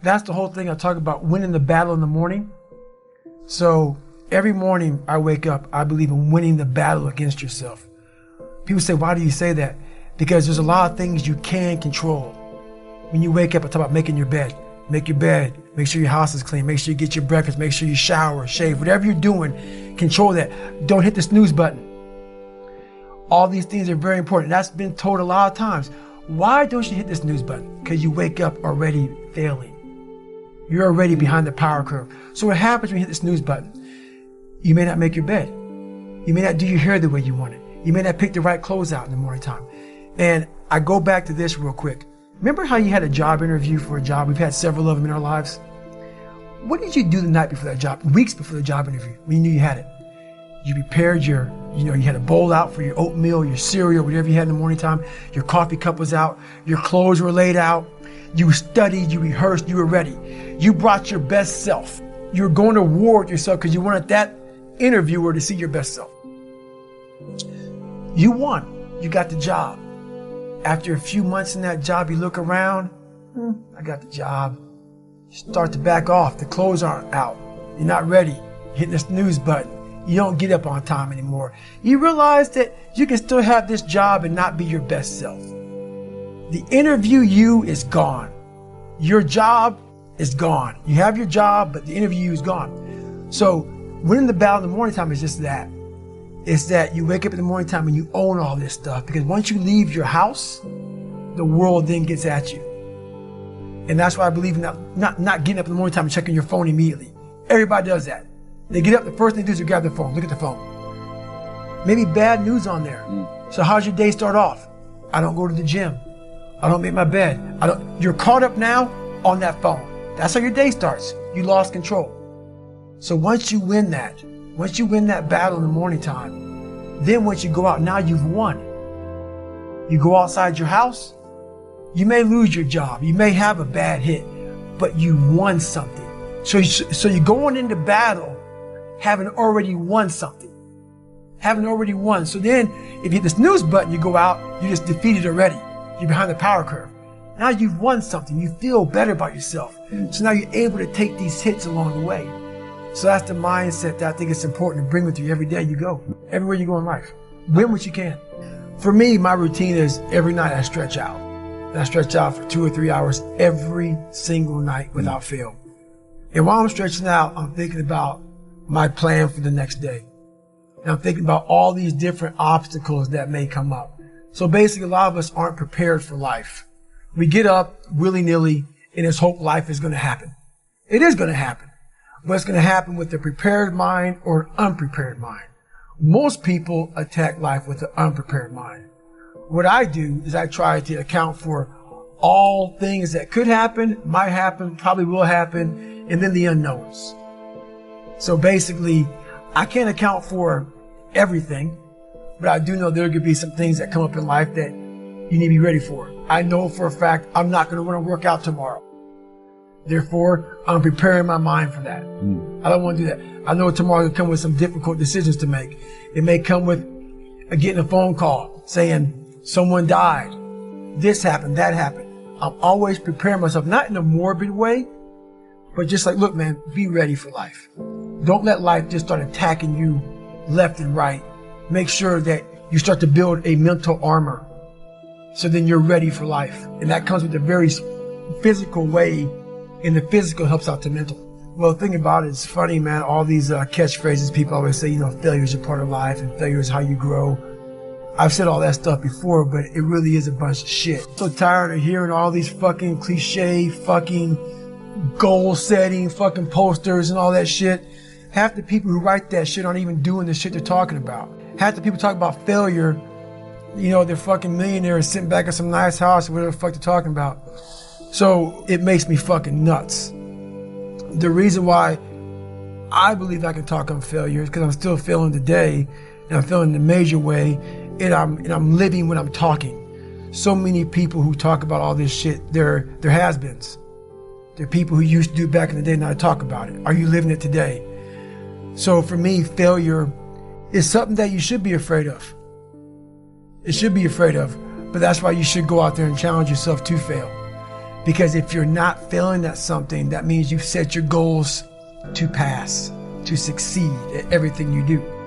That's the whole thing I talk about, winning the battle in the morning. So every morning I wake up, I believe in winning the battle against yourself. People say, why do you say that? Because there's a lot of things you can control. When you wake up, I talk about making your bed. Make your bed, make sure your house is clean, make sure you get your breakfast, make sure you shower, shave, whatever you're doing, control that. Don't hit the snooze button. All these things are very important. That's been told a lot of times. Why don't you hit the snooze button? Because you wake up already failing. You're already behind the power curve. So what happens when you hit the snooze button? You may not make your bed. You may not do your hair the way you want it. You may not pick the right clothes out in the morning time. And I go back to this real quick. Remember how you had a job interview for a job? We've had several of them in our lives. What did you do the night before that job, weeks before the job interview, when you knew you had it? You prepared you had a bowl out for your oatmeal, your cereal, whatever you had in the morning time. Your coffee cup was out. Your clothes were laid out. You studied, you rehearsed, you were ready. You brought your best self. You were going to war with yourself because you wanted that interviewer to see your best self. You won. You got the job. After a few months in that job, you look around. I got the job. You start to back off. The clothes aren't out. You're not ready. You're hitting the snooze button. You don't get up on time anymore. You realize that you can still have this job and not be your best self. The interview you is gone. Your job is gone. You have your job, but the interview you is gone. So winning the battle in the morning time is just that. It's that you wake up in the morning time and you own all this stuff. Because once you leave your house, the world then gets at you. And that's why I believe in not getting up in the morning time and checking your phone immediately. Everybody does that. They get up, the first thing they do is grab their phone, look at the phone. Maybe bad news on there. So how's your day start off? I don't go to the gym. I don't make my bed. You're caught up now on that phone. That's how your day starts. You lost control. So once you win that battle in the morning time, then once you go out, now you've won. You go outside your house, you may lose your job. You may have a bad hit, but you won something. So you're going into battle having already won something. Having already won. So then if you hit the snooze button, you go out, you just defeated already. You're behind the power curve. Now you've won something. You feel better about yourself. So now you're able to take these hits along the way. So that's the mindset that I think it's important to bring with you every day you go. Everywhere you go in life. Win what you can. For me, my routine is every night I stretch out. And I stretch out for 2 or 3 hours every single night without fail. And while I'm stretching out, I'm thinking about my plan for the next day. And I'm thinking about all these different obstacles that may come up. So basically, a lot of us aren't prepared for life. We get up willy-nilly and just hope life is going to happen. It is going to happen. But it's going to happen with a prepared mind or an unprepared mind. Most people attack life with an unprepared mind. What I do is I try to account for all things that could happen, might happen, probably will happen, and then the unknowns. So basically, I can't account for everything, but I do know there could be some things that come up in life that you need to be ready for. I know for a fact I'm not going to want to work out tomorrow. Therefore, I'm preparing my mind for that. I don't want to do that. I know tomorrow will come with some difficult decisions to make. It may come with getting a phone call saying someone died. This happened, that happened. I'm always preparing myself, not in a morbid way, but just like, look, man, be ready for life. Don't let life just start attacking you left and right. Make sure that you start to build a mental armor so then you're ready for life. And that comes with a very physical way, and the physical helps out the mental. Well, the thing about it, it's funny, man, all these catchphrases people always say, failure is a part of life and failure is how you grow. I've said all that stuff before, but it really is a bunch of shit. I'm so tired of hearing all these fucking cliche, fucking goal-setting fucking posters and all that shit. Half the people who write that shit aren't even doing the shit they're talking about. Half the people talk about failure, they're fucking millionaires sitting back in some nice house or whatever the fuck they're talking about. So it makes me fucking nuts. The reason why I believe I can talk on failure is because I'm still failing today, and I'm failing in a major way, and I'm living when I'm talking. So many people who talk about all this shit, they're has-beens. They're people who used to do it back in the day, now talk about it. Are you living it today? So for me, failure is something that you should be afraid of. It should be afraid of, but that's why you should go out there and challenge yourself to fail. Because if you're not failing at something, that means you've set your goals to pass, to succeed at everything you do.